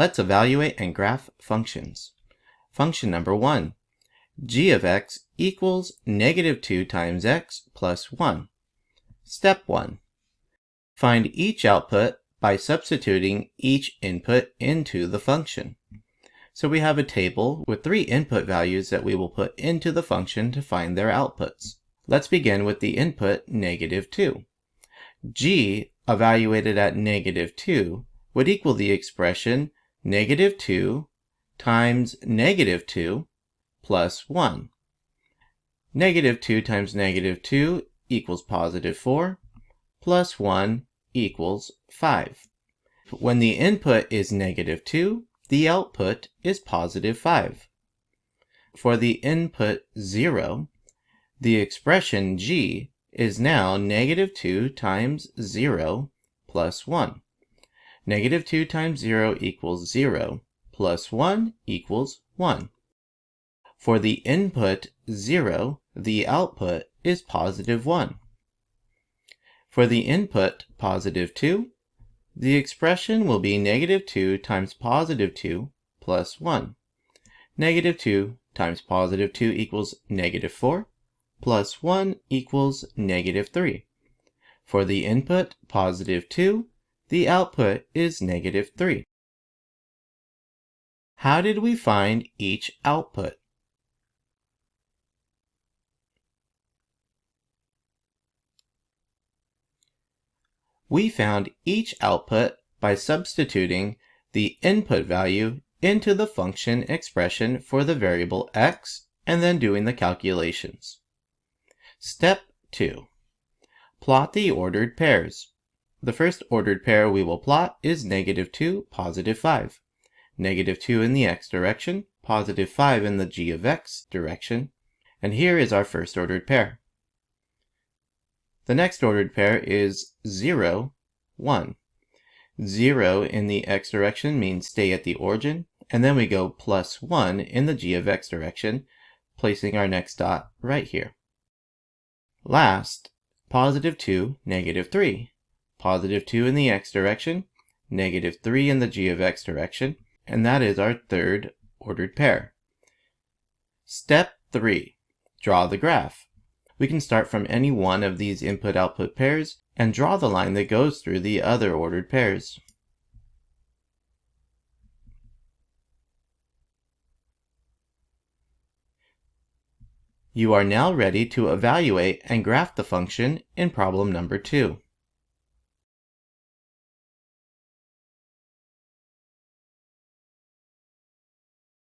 Let's evaluate and graph functions. Function number 1. g of x equals -2 times x plus 1. Step 1. Find each output by substituting each input into the function. So we have a table with 3 input values that we will put into the function to find their outputs. Let's begin with the input -2. g evaluated at -2 would equal the expression -2 times -2 plus 1. -2 times -2 equals +4, plus 1 equals 5. When the input is -2, the output is +5. For the input 0, the expression g is now -2 times 0 plus 1. -2 times 0 equals 0, plus 1 equals 1. For the input 0, the output is +1. For the input +2, the expression will be -2 times +2 plus 1. -2 times +2 equals -4, plus 1 equals -3. For the input +2, the output is -3. How did we find each output? We found each output by substituting the input value into the function expression for the variable x and then doing the calculations. Step 2. Plot the ordered pairs. The first ordered pair we will plot is -2, +5. -2 in the x direction, +5 in the g of x direction, and here is our first ordered pair. The next ordered pair is 0, 1. 0 in the x direction means stay at the origin, and then we go plus 1 in the g of x direction, placing our next dot right here. Last, +2, -3. +2 in the x direction, -3 in the g of x direction, and that is our third ordered pair. Step 3. Draw the graph. We can start from any one of these input-output pairs and draw the line that goes through the other ordered pairs. You are now ready to evaluate and graph the function in problem number 2.